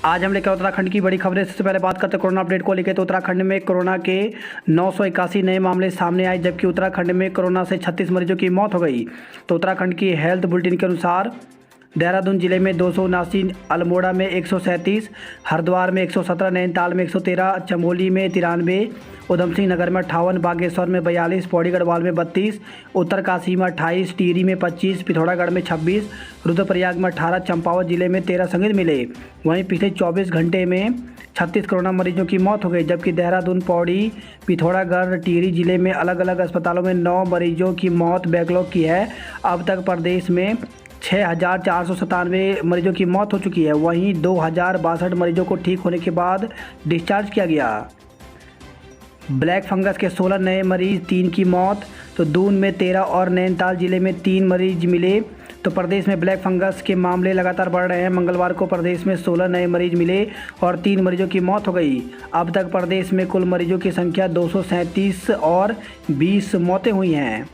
आज हम लेकर उत्तराखंड की बड़ी खबरें। सबसे पहले बात करते हैं कोरोना अपडेट को लेकर। तो उत्तराखंड में कोरोना के 981 नए मामले सामने आए, जबकि उत्तराखंड में कोरोना से 36 मरीजों की मौत हो गई। तो उत्तराखंड की हेल्थ बुलेटिन के अनुसार देहरादून जिले में 279, अल्मोड़ा में 137, हरिद्वार में 117, नैनीताल में 113, चमोली में 93, उधमसिंह नगर में 58, बागेश्वर में 42, पौड़ी गढ़वाल में 32, उत्तरकाशी में 28, टिहरी में 25, पिथौरागढ़ में 26, रुद्रप्रयाग में 18, चंपावत जिले में 13 संक्रमित मिले। वहीं पिछले 24 घंटे में 36 कोरोना मरीजों की मौत हो गई, जबकि देहरादून, पौड़ी, पिथौरागढ़, टिहरी जिले में अलग अलग अस्पतालों में 9 मरीजों की मौत बैकलॉग की है। अब तक प्रदेश में 6,497 मरीजों की मौत हो चुकी है। वहीं 2,062 मरीजों को ठीक होने के बाद डिस्चार्ज किया गया। ब्लैक फंगस के 16 नए मरीज, 3 की मौत। तो दून में 13 और नैनीताल जिले में 3 मरीज मिले। तो प्रदेश में ब्लैक फंगस के मामले लगातार बढ़ रहे हैं। मंगलवार को प्रदेश में 16 नए मरीज मिले और 3 मरीजों की मौत हो गई। अब तक प्रदेश में कुल मरीजों की संख्या 237 और 20 मौतें हुई हैं।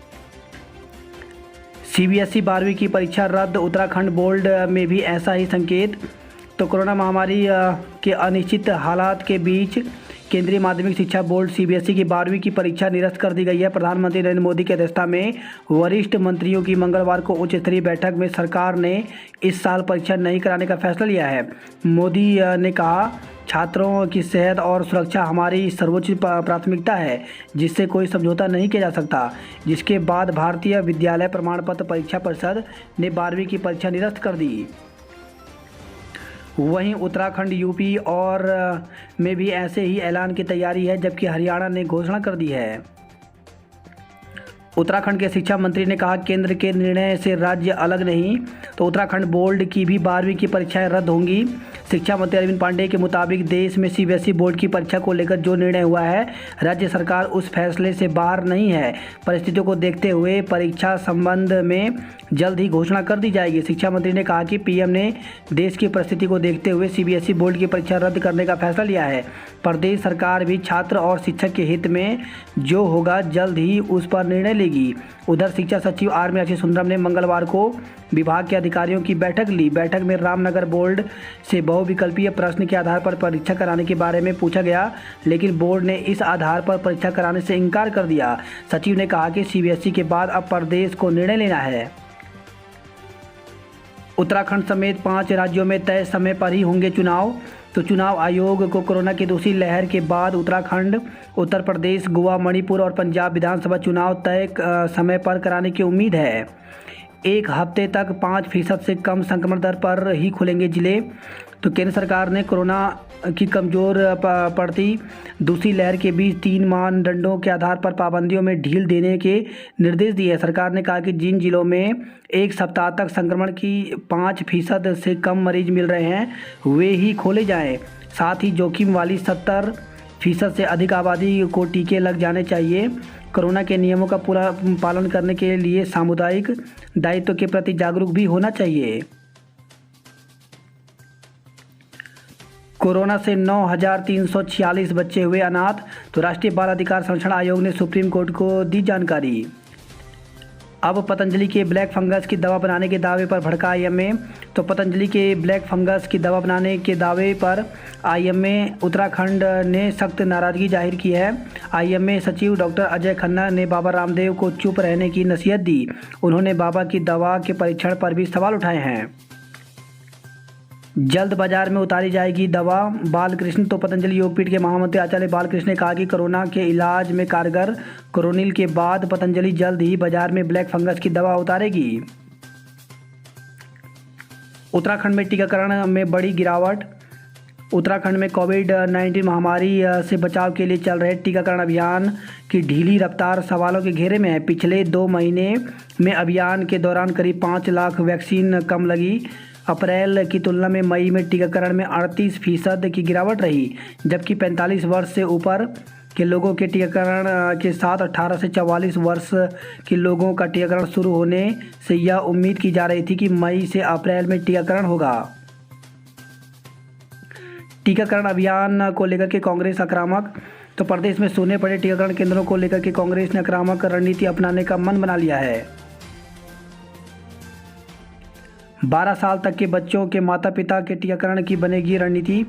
सीबीएसई 12वीं की परीक्षा रद्द, उत्तराखंड बोर्ड में भी ऐसा ही संकेत। तो कोरोना महामारी के अनिश्चित हालात के बीच केंद्रीय माध्यमिक शिक्षा बोर्ड सीबीएसई की 12वीं की परीक्षा निरस्त कर दी गई है। प्रधानमंत्री नरेंद्र मोदी की अध्यक्षता में वरिष्ठ मंत्रियों की मंगलवार को उच्च स्तरीय बैठक में सरकार ने इस साल परीक्षा नहीं कराने का फैसला लिया है। मोदी ने कहा, छात्रों की सेहत और सुरक्षा हमारी सर्वोच्च प्राथमिकता है, जिससे कोई समझौता नहीं किया जा सकता। जिसके बाद भारतीय विद्यालय प्रमाण पत्र परीक्षा परिषद ने 12वीं की परीक्षा निरस्त कर दी। वहीं उत्तराखंड, यूपी और में भी ऐसे ही ऐलान की तैयारी है, जबकि हरियाणा ने घोषणा कर दी है। उत्तराखंड के शिक्षा मंत्री ने कहा, केंद्र के निर्णय से राज्य अलग नहीं। तो उत्तराखंड बोर्ड की भी 12वीं की परीक्षाएं रद्द होंगी। शिक्षा मंत्री अरविंद पांडेय के मुताबिक देश में सीबीएसई बोर्ड की परीक्षा को लेकर जो निर्णय हुआ है, राज्य सरकार उस फैसले से बाहर नहीं है। परिस्थितियों को देखते हुए परीक्षा संबंध में जल्द ही घोषणा कर दी जाएगी। शिक्षा मंत्री ने कहा कि पीएम ने देश की परिस्थिति को देखते हुए सीबीएसई बोर्ड की परीक्षा रद्द करने का फैसला लिया है। प्रदेश सरकार भी छात्र और शिक्षक के हित में जो होगा जल्द ही उस पर निर्णय लेगी। उधर शिक्षा सचिव आर मीनाक्षी सुंदरम ने मंगलवार को विभाग के अधिकारियों की बैठक ली। बैठक में रामनगर बोर्ड से बहुविकल्पीय प्रश्न के आधार पर परीक्षा कराने के बारे में पूछा गया, लेकिन बोर्ड ने इस आधार पर परीक्षा कराने से इनकार कर दिया। सचिव ने कहा कि सीबीएसई के बाद अब प्रदेश को निर्णय लेना है। उत्तराखंड समेत 5 राज्यों में तय समय पर ही होंगे चुनाव। तो चुनाव आयोग को कोरोना की दूसरी लहर के बाद उत्तराखंड, उत्तर प्रदेश, गोवा, मणिपुर और पंजाब विधानसभा चुनाव तय समय पर कराने की उम्मीद है। 1 हफ्ते तक 5% से कम संक्रमण दर पर ही खुलेंगे जिले। तो केंद्र सरकार ने कोरोना की कमज़ोर पड़ती दूसरी लहर के बीच 3 मानदंडों के आधार पर पाबंदियों में ढील देने के निर्देश दिए। सरकार ने कहा कि जिन जिलों में 1 सप्ताह तक संक्रमण की 5% से कम मरीज मिल रहे हैं, वे ही खोले जाएं। साथ ही जोखिम वाली 70% से अधिक आबादी को टीके लग जाने चाहिए। कोरोना के नियमों का पूरा पालन करने के लिए सामुदायिक दायित्व के प्रति जागरूक भी होना चाहिए। कोरोना से 9,346 बच्चे हुए अनाथ। तो राष्ट्रीय बाल अधिकार संरक्षण आयोग ने सुप्रीम कोर्ट को दी जानकारी। अब पतंजलि के ब्लैक फंगस की दवा बनाने के दावे पर भड़का आईएमए। तो पतंजलि के ब्लैक फंगस की दवा बनाने के दावे पर आईएमए उत्तराखंड ने सख्त नाराजगी जाहिर की है। आईएमए सचिव डॉक्टर अजय खन्ना ने बाबा रामदेव को चुप रहने की नसीहत दी। उन्होंने बाबा की दवा के परीक्षण पर भी सवाल उठाए हैं। जल्द बाजार में उतारी जाएगी दवा, बालकृष्ण। तो पतंजलि योगपीठ के महामंत्री आचार्य बालकृष्ण ने कहा कि कोरोना के इलाज में कारगर कोरोनिल के बाद पतंजलि जल्द ही बाजार में ब्लैक फंगस की दवा उतारेगी। उत्तराखंड में टीकाकरण में बड़ी गिरावट। उत्तराखंड में कोविड-19 महामारी से बचाव के लिए चल रहे टीकाकरण अभियान की ढीली रफ्तार सवालों के घेरे में है। पिछले 2 महीने में अभियान के दौरान करीब 5 लाख वैक्सीन कम लगी। अप्रैल की तुलना में मई में टीकाकरण में 38% की गिरावट रही, जबकि 45 वर्ष से ऊपर के लोगों के टीकाकरण के साथ 18 से 44 वर्ष के लोगों का टीकाकरण शुरू होने से यह उम्मीद की जा रही थी कि मई से अप्रैल में टीकाकरण होगा। टीकाकरण अभियान को लेकर के कांग्रेस आक्रामक। तो प्रदेश में सोने पड़े टीकाकरण केंद्रों को लेकर के कांग्रेस ने आक्रामक रणनीति अपनाने का मन बना लिया है। 12 साल तक के बच्चों के माता पिता के टीकाकरण की बनेगी रणनीति।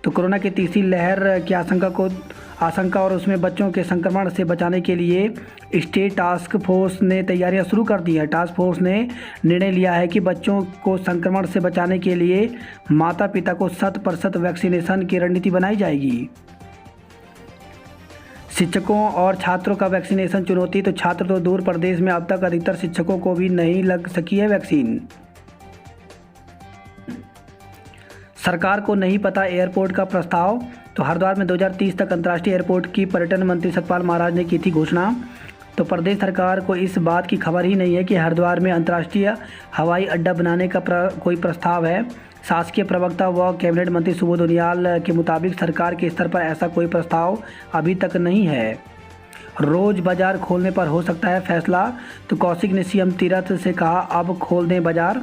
तो कोरोना की तीसरी लहर की आशंका और उसमें बच्चों के संक्रमण से बचाने के लिए स्टेट टास्क फोर्स ने तैयारियां शुरू कर दी हैं। टास्क फोर्स ने निर्णय लिया है कि बच्चों को संक्रमण से बचाने के लिए माता पिता को 100% वैक्सीनेशन की रणनीति बनाई जाएगी। शिक्षकों और छात्रों का वैक्सीनेशन चुनौती। तो छात्र तो दूर, प्रदेश में अब तक अधिकतर शिक्षकों को भी नहीं लग सकी है वैक्सीन। सरकार को नहीं पता एयरपोर्ट का प्रस्ताव। तो हरिद्वार में 2030 तक अंतर्राष्ट्रीय एयरपोर्ट की पर्यटन मंत्री सतपाल महाराज ने की थी घोषणा। तो प्रदेश सरकार को इस बात की खबर ही नहीं है कि हरिद्वार में अंतर्राष्ट्रीय हवाई अड्डा बनाने का कोई प्रस्ताव है। शासकीय प्रवक्ता व कैबिनेट मंत्री सुबोध उनियाल के मुताबिक सरकार के स्तर पर ऐसा कोई प्रस्ताव अभी तक नहीं है। रोज बाजार खोलने पर हो सकता है फैसला। तो कौशिक ने सीएम तीरथ से कहा अब खोल दें बाजार।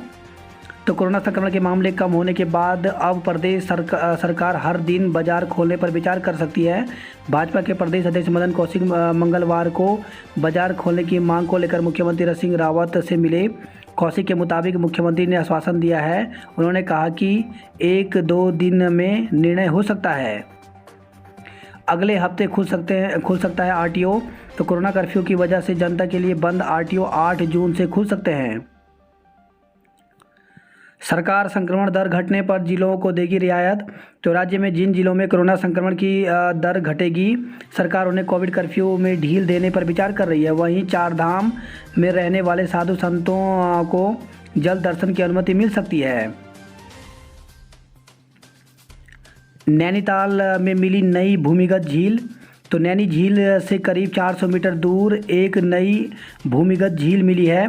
तो कोरोना संक्रमण के मामले कम होने के बाद अब प्रदेश सरकार हर दिन बाजार खोलने पर विचार कर सकती है। भाजपा के प्रदेश अध्यक्ष मदन कौशिक मंगलवार को बाजार खोलने की मांग को लेकर मुख्यमंत्री तीरथ सिंह रावत से मिले। कौशिक के मुताबिक मुख्यमंत्री ने आश्वासन दिया है। उन्होंने कहा कि 1-2 दिन में निर्णय हो सकता है। अगले हफ्ते खुल सकता है आरटीओ। तो कोरोना कर्फ्यू की वजह से जनता के लिए बंद आरटीओ 8 जून से खुल सकते हैं। सरकार संक्रमण दर घटने पर जिलों को देगी रियायत। तो राज्य में जिन जिलों में कोरोना संक्रमण की दर घटेगी, सरकार उन्हें कोविड कर्फ्यू में ढील देने पर विचार कर रही है। वहीं 4 धाम में रहने वाले साधु संतों को जल दर्शन की अनुमति मिल सकती है। नैनीताल में मिली नई भूमिगत झील। तो नैनी झील से करीब 400 मीटर दूर एक नई भूमिगत झील मिली है।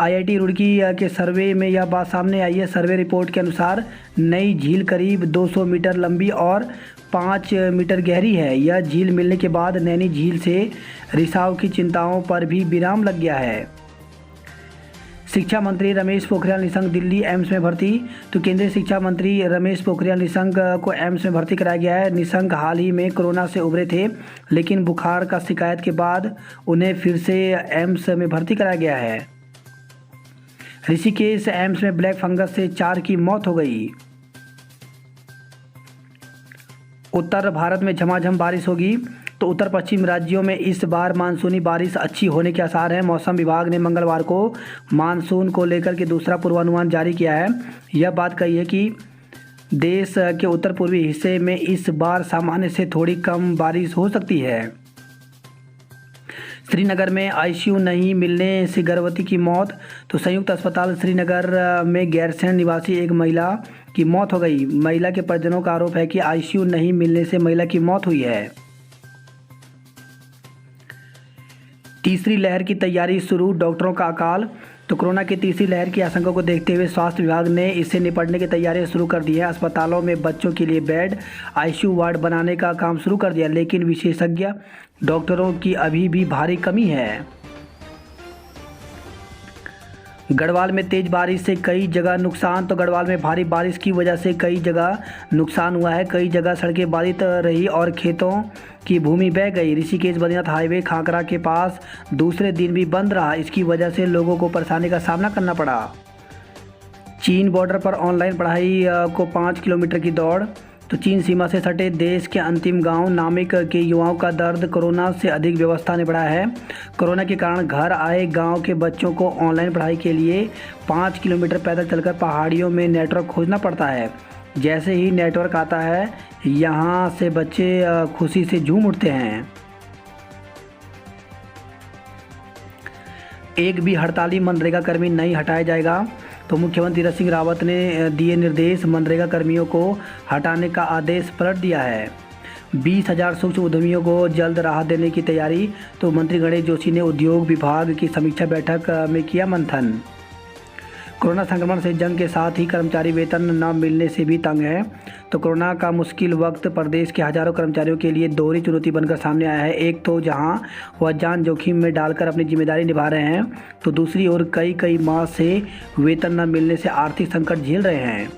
आईआईटी रुड़की के सर्वे में यह बात सामने आई है। सर्वे रिपोर्ट के अनुसार नई झील करीब 200 मीटर लंबी और 5 मीटर गहरी है। यह झील मिलने के बाद नैनी झील से रिसाव की चिंताओं पर भी विराम लग गया है। शिक्षा मंत्री रमेश पोखरियाल निशंक दिल्ली एम्स में भर्ती। तो केंद्रीय शिक्षा मंत्री रमेश पोखरियाल निशंक को एम्स में भर्ती कराया गया है। निशंक हाल ही में कोरोना से उभरे थे, लेकिन बुखार का शिकायत के बाद उन्हें फिर से एम्स में भर्ती कराया गया है। ऋषिकेश एम्स में ब्लैक फंगस से 4 की मौत हो गई। उत्तर भारत में झमाझम बारिश होगी। तो उत्तर पश्चिम राज्यों में इस बार मानसूनी बारिश अच्छी होने के आसार हैं। मौसम विभाग ने मंगलवार को मानसून को लेकर के दूसरा पूर्वानुमान जारी किया है। यह बात कही है कि देश के उत्तर पूर्वी हिस्से में इस बार सामान्य से थोड़ी कम बारिश हो सकती है। श्रीनगर में आईसीयू नहीं मिलने से गर्भवती की मौत। तो संयुक्त अस्पताल श्रीनगर में गैरसैंण निवासी एक महिला की मौत हो गई। महिला के परिजनों का आरोप है कि आईसीयू नहीं मिलने से महिला की मौत हुई है। तीसरी लहर की तैयारी शुरू, डॉक्टरों का अकाल। तो कोरोना की तीसरी लहर की आशंका को देखते हुए स्वास्थ्य विभाग ने इससे निपटने की तैयारियां शुरू कर दी है। अस्पतालों में बच्चों के लिए बेड, आईसीयू वार्ड बनाने का काम शुरू कर दिया, लेकिन विशेषज्ञ डॉक्टरों की अभी भी भारी कमी है। गढ़वाल में तेज बारिश से कई जगह नुकसान। तो गढ़वाल में भारी बारिश की वजह से कई जगह नुकसान हुआ है। कई जगह सड़कें बाधित रही और खेतों की भूमि बह गई। ऋषिकेश बद्रीनाथ हाईवे खाकरा के पास दूसरे दिन भी बंद रहा। इसकी वजह से लोगों को परेशानी का सामना करना पड़ा। चीन बॉर्डर पर ऑनलाइन पढ़ाई को 5 किलोमीटर की दौड़। तो चीन सीमा से सटे देश के अंतिम गांव नामिक के युवाओं का दर्द कोरोना से अधिक व्यवस्था ने बढ़ाया है। कोरोना के कारण घर आए गांव के बच्चों को ऑनलाइन पढ़ाई के लिए 5 किलोमीटर पैदल चलकर पहाड़ियों में नेटवर्क खोजना पड़ता है। जैसे ही नेटवर्क आता है, यहां से बच्चे खुशी से झूम उठते हैं। एक भी हड़ताली मनरेगा कर्मी नहीं हटाया जाएगा। तो मुख्यमंत्री तीरथ सिंह रावत ने दिए निर्देश, मनरेगा कर्मियों को हटाने का आदेश पलट दिया है। 20,000 सूक्ष्म उद्यमियों को जल्द राहत देने की तैयारी। तो मंत्री गणेश जोशी ने उद्योग विभाग की समीक्षा बैठक में किया मंथन। कोरोना संक्रमण से जंग के साथ ही कर्मचारी वेतन न मिलने से भी तंग है। तो कोरोना का मुश्किल वक्त प्रदेश के हजारों कर्मचारियों के लिए दोहरी चुनौती बनकर सामने आया है। एक तो जहां वह जान जोखिम में डालकर अपनी जिम्मेदारी निभा रहे हैं, तो दूसरी ओर कई माह से वेतन न मिलने से आर्थिक संकट झेल रहे हैं।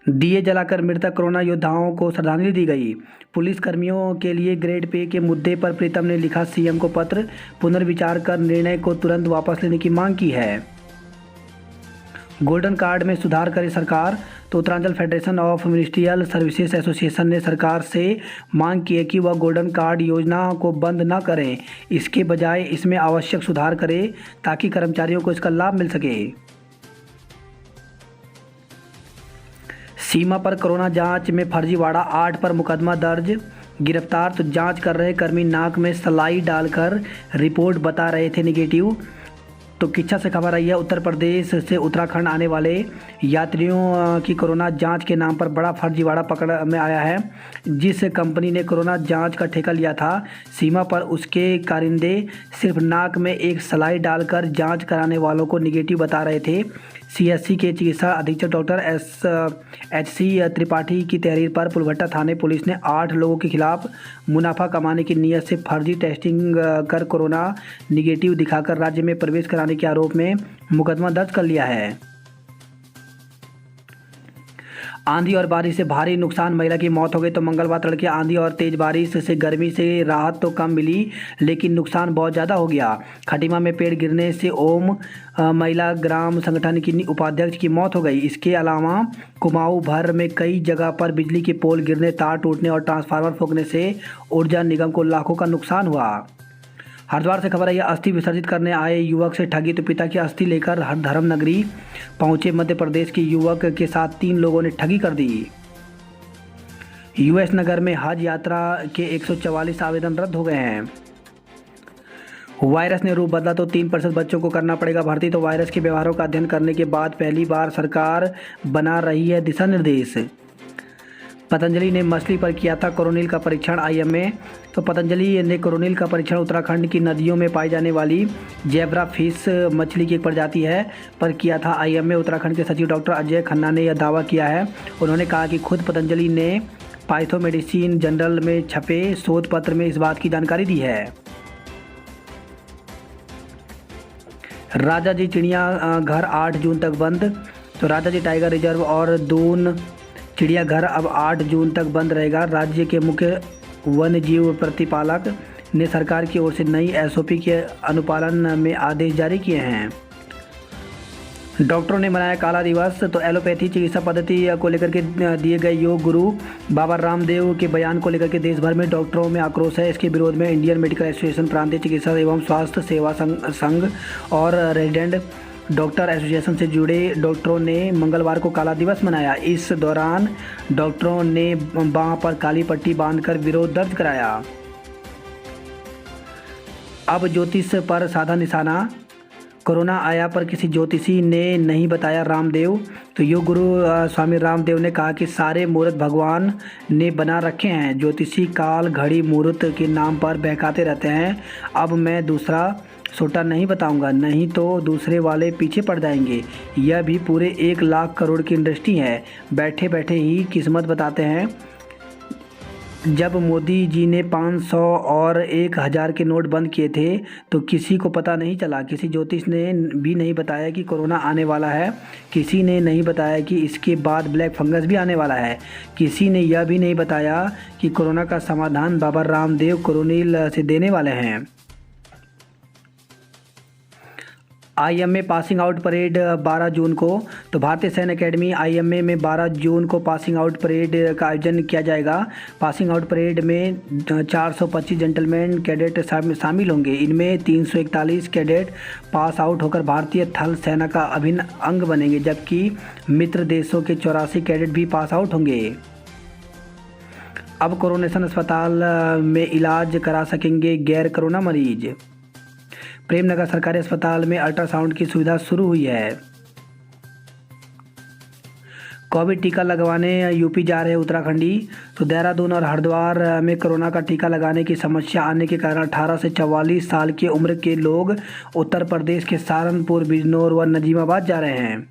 दिए जलाकर मृतक कोरोना योद्धाओं को श्रद्धांजलि दी गई। पुलिस कर्मियों के लिए ग्रेड पे के मुद्दे पर प्रीतम ने लिखा सीएम को पत्र, पुनर्विचार कर निर्णय को तुरंत वापस लेने की मांग की है। गोल्डन कार्ड में सुधार करे सरकार, तो Uttaranchal federation of ministerial services association ने सरकार से मांग की है कि वह गोल्डन कार्ड योजना को बंद न करें, इसके बजाय इसमें आवश्यक सुधार करे ताकि कर्मचारियों को इसका लाभ मिल सके। सीमा पर कोरोना जांच में फर्जीवाड़ा, 8 पर मुकदमा दर्ज, गिरफ्तार, तो जांच कर रहे कर्मी नाक में सलाई डालकर रिपोर्ट बता रहे थे निगेटिव। तो किच्छा से खबर आई है, उत्तर प्रदेश से उत्तराखंड आने वाले यात्रियों की कोरोना जांच के नाम पर बड़ा फर्जीवाड़ा पकड़ में आया है। जिस कंपनी ने कोरोना जांच का ठेका लिया था, सीमा पर उसके कारिंदे सिर्फ नाक में एक सलाई डालकर जांच कराने वालों को निगेटिव बता रहे थे। सीएससी के चिकित्सा अधीक्षक डॉक्टर एचसी त्रिपाठी की तहरीर पर पुलभट्टा थाने पुलिस ने 8 लोगों के खिलाफ मुनाफा कमाने की नीयत से फर्जी टेस्टिंग कर कोरोना निगेटिव दिखाकर राज्य में प्रवेश कराने के आरोप में मुकदमा दर्ज कर लिया है। आंधी और बारिश से भारी नुकसान, महिला की मौत हो गई। तो मंगलवार तड़के आंधी और तेज बारिश से गर्मी से राहत तो कम मिली, लेकिन नुकसान बहुत ज़्यादा हो गया। खटीमा में पेड़ गिरने से ओम महिला ग्राम संगठन की उपाध्यक्ष की मौत हो गई। इसके अलावा कुमाऊं भर में कई जगह पर बिजली के पोल गिरने, तार टूटने और ट्रांसफार्मर फूंकने से ऊर्जा निगम को लाखों का नुकसान हुआ। हरिद्वार से खबर आई है, अस्थि विसर्जित करने आए युवक से ठगी, तो पिता की अस्थि लेकर धर्म नगरी पहुंचे मध्य प्रदेश के युवक के साथ 3 लोगों ने ठगी कर दी। यूएस नगर में हज यात्रा के 144 आवेदन रद्द हो गए हैं। वायरस ने रूप बदला, तो 3% बच्चों को करना पड़ेगा भर्ती। तो वायरस के व्यवहारों का अध्ययन करने के बाद पहली बार सरकार बना रही है दिशा निर्देश। पतंजलि ने मछली पर किया था कोरोनिल का परीक्षण, आईएमए। तो पतंजलि ने कोरोनिल का परीक्षण उत्तराखंड की नदियों में पाई जाने वाली जेब्रा फिश मछली की एक प्रजाति है पर किया था। आईएमए उत्तराखंड के सचिव डॉक्टर अजय खन्ना ने यह दावा किया है। उन्होंने कहा कि खुद पतंजलि ने पाइथोमेडिसिन जर्नल में छपे शोध पत्र में इस बात की जानकारी दी है। राजाजी चिड़ियाघर 8 जून तक बंद। तो राजाजी टाइगर रिजर्व और दून चिड़ियाघर अब 8 जून तक बंद रहेगा। राज्य के मुख्य वन्य जीव प्रतिपालक ने सरकार की ओर से नई एसओपी के अनुपालन में आदेश जारी किए हैं। डॉक्टरों ने मनाया काला दिवस। तो एलोपैथी चिकित्सा पद्धति को लेकर के दिए गए योग गुरु बाबा रामदेव के बयान को लेकर के देश भर में डॉक्टरों में आक्रोश है। इसके विरोध में इंडियन मेडिकल एसोसिएशन, प्रांतीय चिकित्सा एवं स्वास्थ्य सेवा संघ और रेजिडेंट डॉक्टर एसोसिएशन से जुड़े डॉक्टरों ने मंगलवार को काला दिवस मनाया। इस दौरान डॉक्टरों ने बांह पर काली पट्टी बांधकर विरोध दर्ज कराया। अब ज्योतिष पर साधा निशाना, कोरोना आया पर किसी ज्योतिषी ने नहीं बताया रामदेव। तो योग गुरु स्वामी रामदेव ने कहा कि सारे मुहूर्त भगवान ने बना रखे हैं, ज्योतिषी काल घड़ी मुहूर्त के नाम पर बहकाते रहते हैं। अब मैं दूसरा सोटा नहीं बताऊंगा, नहीं तो दूसरे वाले पीछे पड़ जाएंगे। यह भी पूरे 1 लाख करोड़ की इंडस्ट्री है, बैठे बैठे ही किस्मत बताते हैं। जब मोदी जी ने 500 और 1000 के नोट बंद किए थे तो किसी को पता नहीं चला, किसी ज्योतिष ने भी नहीं बताया कि कोरोना आने वाला है, किसी ने नहीं बताया कि इसके बाद ब्लैक फंगस भी आने वाला है, किसी ने यह भी नहीं बताया कि कोरोना का समाधान बाबा रामदेव कोरोनिल से देने वाले हैं। आईएमए पासिंग आउट परेड 12 जून को। तो भारतीय सैन्य अकेडमी आईएमए में 12 जून को पासिंग आउट परेड का आयोजन किया जाएगा। पासिंग आउट परेड में 425 जेंटलमैन कैडेट शामिल होंगे। इनमें 341 कैडेट पास आउट होकर भारतीय थल सेना का अभिन्न अंग बनेंगे, जबकि मित्र देशों के 84 कैडेट भी पास आउट होंगे। अब कोरोनेशन अस्पताल में इलाज करा सकेंगे गैर कोरोना मरीज। प्रेमनगर सरकारी अस्पताल में अल्ट्रासाउंड की सुविधा शुरू हुई है। कोविड टीका लगवाने यूपी जा रहे उत्तराखंडी। तो देहरादून और हरिद्वार में कोरोना का टीका लगाने की समस्या आने के कारण 18 से 44 साल की उम्र के लोग उत्तर प्रदेश के सहारनपुर, बिजनौर व नजीमाबाद जा रहे हैं।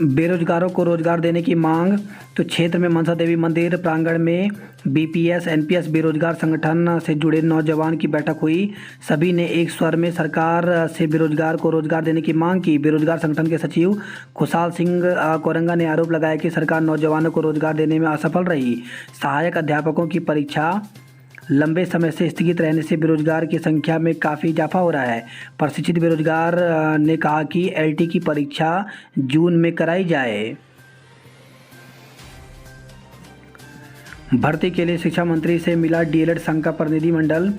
बेरोजगारों को रोजगार देने की मांग। तो क्षेत्र में मनसा देवी मंदिर प्रांगण में बीपीएस एनपीएस बेरोजगार संगठन से जुड़े नौजवान की बैठक हुई। सभी ने एक स्वर में सरकार से बेरोजगार को रोजगार देने की मांग की। बेरोजगार संगठन के सचिव खुशहाल सिंह कोरंगा ने आरोप लगाया कि सरकार नौजवानों को रोजगार देने में असफल रही। सहायक अध्यापकों की परीक्षा लंबे समय से स्थगित रहने से बेरोजगार की संख्या में काफ़ी इजाफा हो रहा है। प्रशिक्षित बेरोजगार ने कहा कि एलटी की परीक्षा जून में कराई जाए। भर्ती के लिए शिक्षा मंत्री से मिला डीएलएड संघ का प्रतिनिधिमंडल।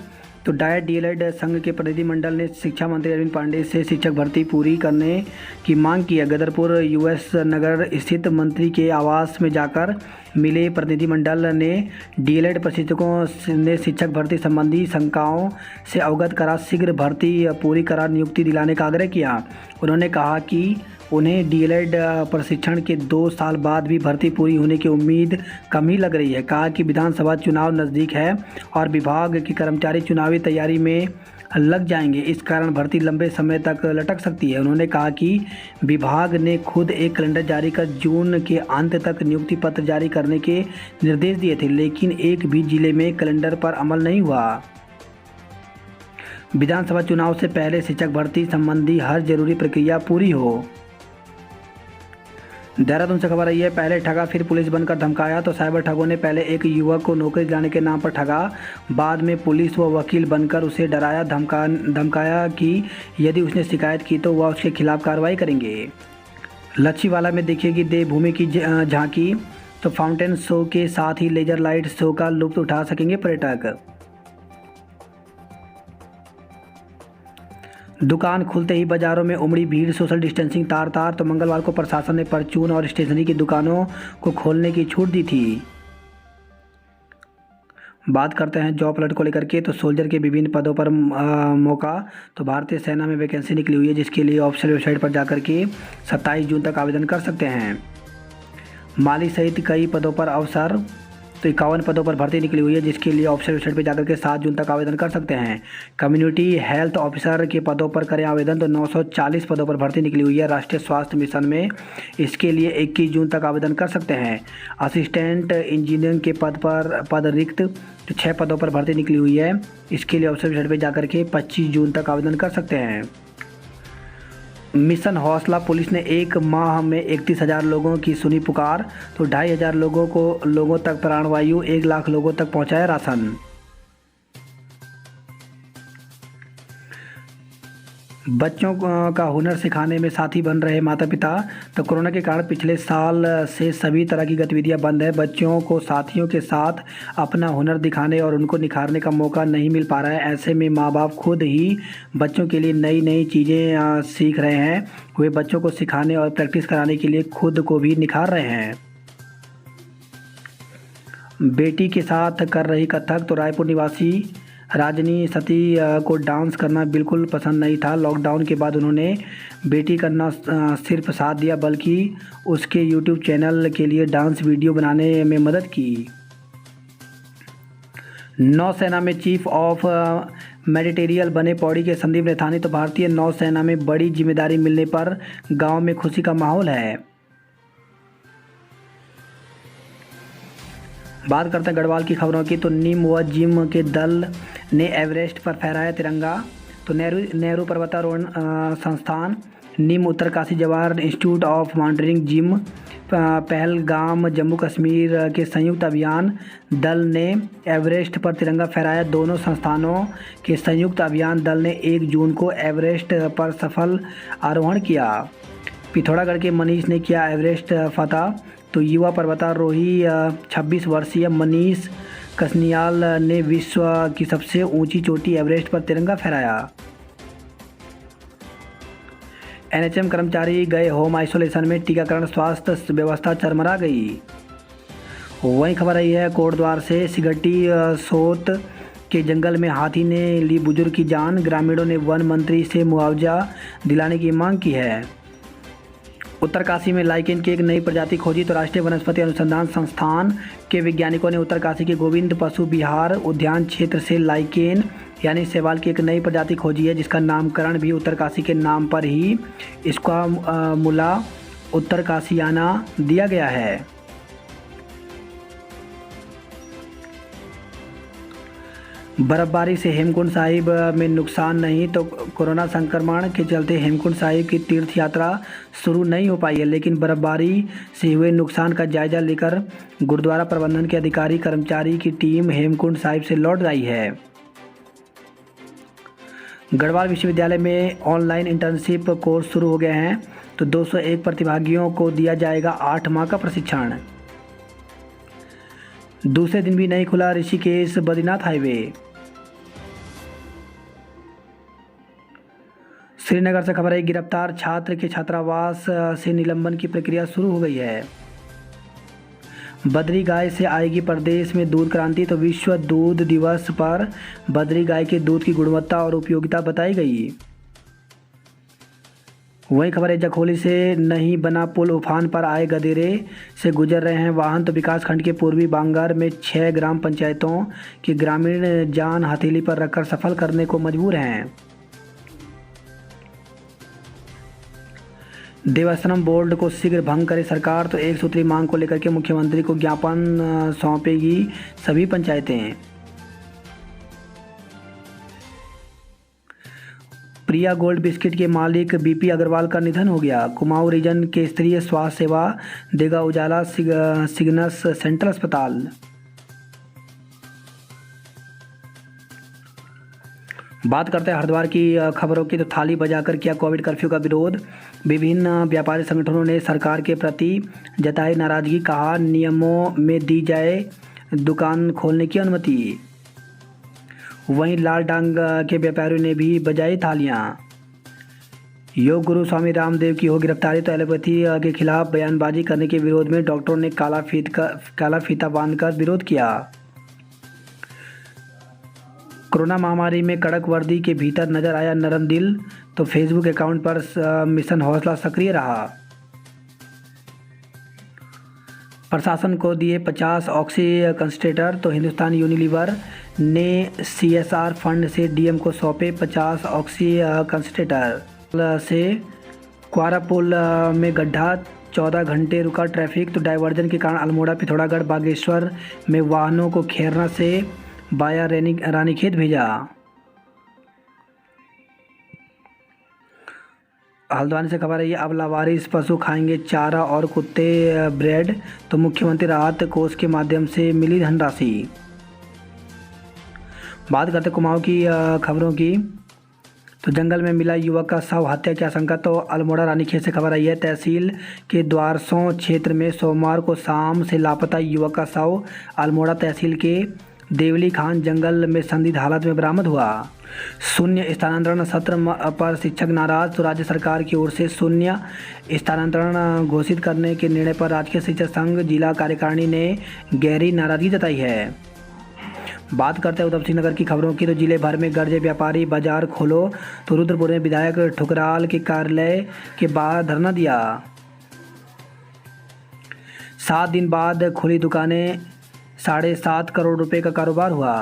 तो डायट डीएलएड संघ के प्रतिनिधिमंडल ने शिक्षा मंत्री अरविंद पांडे से शिक्षक भर्ती पूरी करने की मांग की है। गदरपुर यूएस नगर स्थित मंत्री के आवास में जाकर मिले प्रतिनिधिमंडल ने डीएलएड प्रशिक्षकों ने शिक्षक भर्ती संबंधी शंकाओं से अवगत करा शीघ्र भर्ती पूरी करा नियुक्ति दिलाने का आग्रह किया। उन्होंने कहा कि उन्हें डीएलएड प्रशिक्षण के 2 साल बाद भी भर्ती पूरी होने की उम्मीद कम ही लग रही है। कहा कि विधानसभा चुनाव नज़दीक है और विभाग के कर्मचारी चुनावी तैयारी में लग जाएंगे, इस कारण भर्ती लंबे समय तक लटक सकती है। उन्होंने कहा कि विभाग ने खुद एक कैलेंडर जारी कर जून के अंत तक नियुक्ति पत्र जारी करने के निर्देश दिए थे, लेकिन एक भी जिले में कैलेंडर पर अमल नहीं हुआ। विधानसभा चुनाव से पहले शिक्षक भर्ती संबंधी हर जरूरी प्रक्रिया पूरी हो। देहरादून से खबर आई है, पहले ठगा फिर पुलिस बनकर धमकाया। तो साइबर ठगों ने पहले एक युवक को नौकरी दिलाने के नाम पर ठगा, बाद में पुलिस व वकील बनकर उसे डराया धमकाया कि यदि उसने शिकायत की तो वह उसके खिलाफ कार्रवाई करेंगे। लच्छीवाला में देखिएगी देवभूमि की झांकी। तो फाउंटेन शो के साथ ही लेजर लाइट शो का लुत्फ उठा सकेंगे पर्यटक। दुकान खुलते ही बाजारों में उमड़ी भीड़, सोशल डिस्टेंसिंग तार तार। तो मंगलवार को प्रशासन ने परचून और स्टेशनरी की दुकानों को खोलने की छूट दी थी। बात करते हैं जॉब अलर्ट को लेकर के। तो सोल्जर के विभिन्न पदों पर मौका। तो भारतीय सेना में वैकेंसी निकली हुई है, जिसके लिए ऑफिशियल वेबसाइट पर जाकर के 27 जून तक आवेदन कर सकते हैं। माली सहित कई पदों पर अवसर। तो 51 पदों पर भर्ती निकली हुई है, जिसके लिए ऑफिशियल वेबसाइट पर जाकर के 7 जून तक आवेदन कर सकते हैं। कम्युनिटी हेल्थ ऑफिसर के पदों पर करें आवेदन। तो 940 पदों पर भर्ती निकली हुई है राष्ट्रीय स्वास्थ्य मिशन में, इसके लिए 21 जून तक आवेदन कर सकते हैं। असिस्टेंट इंजीनियरिंग के पद रिक्त। तो 6 पदों पर भर्ती निकली हुई है, इसके लिए ऑफिशियल वेबसाइट पर जाकर के 25 जून तक आवेदन कर सकते हैं। मिशन हौसला पुलिस ने 1 माह में 31,000 लोगों की सुनी पुकार। तो 2,500 लोगों तक प्राणवायु, 1 लाख लोगों तक पहुंचाया राशन। बच्चों का हुनर सिखाने में साथी बन रहे माता पिता। तो कोरोना के कारण पिछले साल से सभी तरह की गतिविधियां बंद है। बच्चों को साथियों के साथ अपना हुनर दिखाने और उनको निखारने का मौका नहीं मिल पा रहा है। ऐसे में माँ बाप खुद ही बच्चों के लिए नई नई चीज़ें सीख रहे हैं। वे बच्चों को सिखाने और प्रैक्टिस कराने के लिए खुद को भी निखार रहे हैं। बेटी के साथ कर रही कथक। तो रायपुर निवासी राजनी सती को डांस करना बिल्कुल पसंद नहीं था। लॉकडाउन के बाद उन्होंने बेटी का न सिर्फ साथ दिया, बल्कि उसके यूट्यूब चैनल के लिए डांस वीडियो बनाने में मदद की। नौसेना में चीफ ऑफ मेडिटेरियल बने पौड़ी के संदीप नैथानी। तो भारतीय नौसेना में बड़ी जिम्मेदारी मिलने पर गांव में खुशी का माहौल है। बात करते हैं गढ़वाल की खबरों की। तो नीम व जिम के दल ने एवरेस्ट पर फहराया तिरंगा। तो नेहरू पर्वतारोहण संस्थान, NIM, Uttarkashi Jawahar institute of mountaineering, JIM, Pahalgam, Jammu Kashmir के संयुक्त अभियान दल ने एवरेस्ट पर तिरंगा फहराया। दोनों संस्थानों के संयुक्त अभियान दल ने 1 जून को एवरेस्ट पर सफल आरोहण किया। पिथौरागढ़ के मनीष ने किया एवरेस्ट फतह। तो युवा पर्वतारोही 26 वर्षीय मनीष कसनियाल ने विश्व की सबसे ऊंची चोटी एवरेस्ट पर तिरंगा फहराया। एनएचएम कर्मचारी गए होम आइसोलेशन में, टीकाकरण स्वास्थ्य व्यवस्था चरमरा गई। वहीं खबर आई है कोटद्वार से, सिगट्टी सोत के जंगल में हाथी ने ली बुजुर्ग की जान। ग्रामीणों ने वन मंत्री से मुआवजा दिलाने की मांग की है। उत्तरकाशी में लाइकेन की एक नई प्रजाति खोजी। तो राष्ट्रीय वनस्पति अनुसंधान संस्थान के वैज्ञानिकों ने उत्तरकाशी के गोविंद पशु विहार उद्यान क्षेत्र से लाइकेन यानी शैवाल की एक नई प्रजाति खोजी है, जिसका नामकरण भी उत्तरकाशी के नाम पर ही इसका मुला उत्तरकाशियाना दिया गया है। बर्फबारी से हेमकुंड साहिब में नुकसान नहीं, तो कोरोना संक्रमण के चलते हेमकुंड साहिब की तीर्थ यात्रा शुरू नहीं हो पाई है, लेकिन बर्फबारी से हुए नुकसान का जायजा लेकर गुरुद्वारा प्रबंधन के अधिकारी कर्मचारी की टीम हेमकुंड साहिब से लौट आई है। गढ़वाल विश्वविद्यालय में ऑनलाइन इंटर्नशिप कोर्स शुरू हो गए हैं, तो 201 प्रतिभागियों को दिया जाएगा 8 माह का प्रशिक्षण। दूसरे दिन भी नहीं खुला ऋषिकेश बद्रीनाथ हाईवे। श्रीनगर से खबर है, गिरफ्तार छात्र के छात्रावास से निलंबन की प्रक्रिया शुरू हो गई है। बद्री गाय से आएगी प्रदेश में दूध क्रांति, तो विश्व दूध दिवस पर बद्री गाय के दूध की गुणवत्ता और उपयोगिता बताई गई। वही खबर है, जखोली से नहीं बना पुल, उफान पर आए गदेरे से गुजर रहे हैं वाहन, तो विकासखंड के पूर्वी बांगर में 6 ग्राम पंचायतों के ग्रामीण जान हथेली पर रखकर सफल करने को मजबूर हैं। देवस्थानम बोर्ड को शीघ्र भंग करे सरकार, तो एक सूत्री मांग को लेकर के मुख्यमंत्री को ज्ञापन सौंपेगी सभी पंचायतें। प्रिया गोल्ड बिस्किट के मालिक बीपी अग्रवाल का निधन हो गया। कुमाऊं रीजन के स्तरीय स्वास्थ्य सेवा देगा उजाला सिग्नस सेंट्रल अस्पताल। बात करते हैं हरिद्वार की खबरों की, तो थाली बजाकर किया कोविड कर्फ्यू का विरोध। विभिन्न व्यापारी संगठनों ने सरकार के प्रति जताई नाराजगी, कहा नियमों में दी जाए दुकान खोलने की अनुमति। वहीं लाल डांग के व्यापारियों ने भी बजाई थालियां। योग गुरु स्वामी रामदेव की हो गिरफ्तारी, तो एलोपैथी के खिलाफ बयानबाजी करने के विरोध में डॉक्टरों ने काला फीता बांधकर विरोध किया। कोरोना महामारी में कड़क वर्दी के भीतर नजर आया नरम दिल, तो फेसबुक अकाउंट पर मिशन हौसला सक्रिय रहा। प्रशासन को दिए 50 ऑक्सी कंसंट्रेटर, तो हिंदुस्तान यूनिलीवर ने CSR फंड से डीएम को सौंपे 50 ऑक्सी कंसंट्रेटर। से क्वारापुल में गड्ढा, 14 घंटे रुका ट्रैफिक, तो डायवर्जन के कारण अल्मोड़ा पिथौरागढ़ बागेश्वर में वाहनों को खैरना से बाया रानीखेत भेजा। हल्द्वानी से खबर है, ये अब लावारिस पशु खाएंगे चारा और कुत्ते ब्रेड, तो मुख्यमंत्री राहत कोष के माध्यम से मिली धनराशि। बात करते कुमाऊं की खबरों की, तो जंगल में मिला युवक का शव, हत्या की आशंका, तो अल्मोड़ा रानीखेत से खबर आई है। तहसील के द्वारसों क्षेत्र में सोमवार को शाम से लापता युवक का शव अल्मोड़ा तहसील के देवली खान जंगल में संदिग्ध हालत में बरामद हुआ। शून्य स्थानांतरण सत्र पर शिक्षक नाराज, तो राज्य सरकार की ओर से शून्य स्थानांतरण घोषित करने के निर्णय पर राजकीय शिक्षक संघ जिला कार्यकारिणी ने गहरी नाराजगी जताई है। बात करते हैं उधम सिंह नगर की खबरों की, तो जिले भर में गरजे व्यापारी बाजार खोलो, तो रुद्रपुर में विधायक ठुकराल के कार्यालय के बाहर धरना दिया। 7 दिन बाद खुली दुकानें, 7.5 करोड़ रुपए का कारोबार हुआ।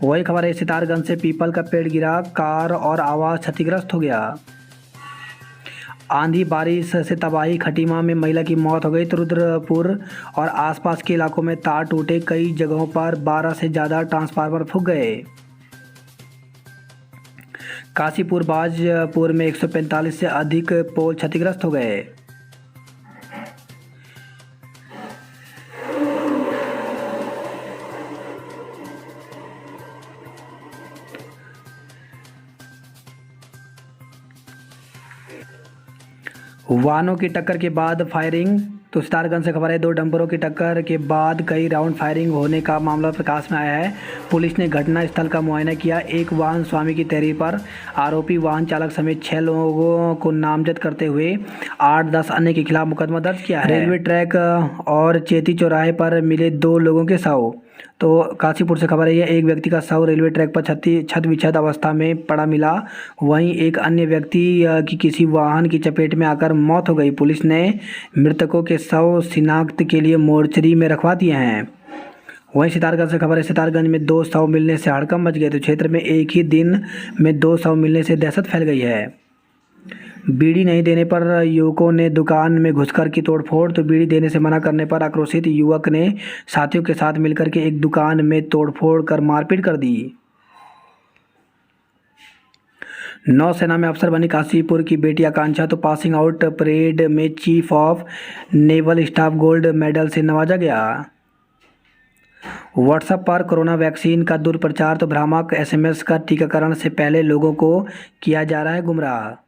वही खबर है, सितारगंज से पीपल का पेड़ गिरा, कार और आवास क्षतिग्रस्त हो गया। आंधी बारिश से तबाही, खटीमा में महिला की मौत हो गई, तो रुद्रपुर और आसपास के इलाकों में तार टूटे, कई जगहों पर 12 से ज़्यादा ट्रांसफार्मर फूंक गए। काशीपुर बाजपुर में 145 से अधिक पोल क्षतिग्रस्त हो गए। वाहनों की टक्कर के बाद फायरिंग, तो सितारगंज से खबर है, 2 डंपरों की टक्कर के बाद कई राउंड फायरिंग होने का मामला प्रकाश में आया है। पुलिस ने घटना स्थल का मुआयना किया। एक वाहन स्वामी की तहरीर पर आरोपी वाहन चालक समेत 6 लोगों को नामजद करते हुए 8-10 अन्य के खिलाफ मुकदमा दर्ज किया है। रेलवे ट्रैक और चेती चौराहे पर मिले 2 लोगों के शव, तो काशीपुर से खबर है, एक व्यक्ति का शव रेलवे ट्रैक पर छत विक्षत अवस्था में पड़ा मिला। वहीं एक अन्य व्यक्ति की किसी वाहन की चपेट में आकर मौत हो गई। पुलिस ने मृतकों के शव शिनाख्त के लिए मोर्चरी में रखवा दिए हैं। वहीं सितारगंज से खबर है, सितारगंज में 2 शव मिलने से हड़कंप मच गए, तो क्षेत्र में एक ही दिन में 2 शव मिलने से दहशत फैल गई है। बीड़ी नहीं देने पर युवकों ने दुकान में घुसकर की तोड़फोड़। तो बीड़ी देने से मना करने पर आक्रोशित युवक ने साथियों के साथ मिलकर के एक दुकान में तोड़फोड़ कर मारपीट कर दी। नौसेना में अफसर बनी काशीपुर की बेटी आकांक्षा तो पासिंग आउट परेड में chief of naval staff gold medal से नवाजा गया। व्हाट्सएप पर कोरोना वैक्सीन का दुष्प्रचार। तो भ्रामक एसएमएस का टीकाकरण से पहले लोगों को किया जा रहा है गुमराह।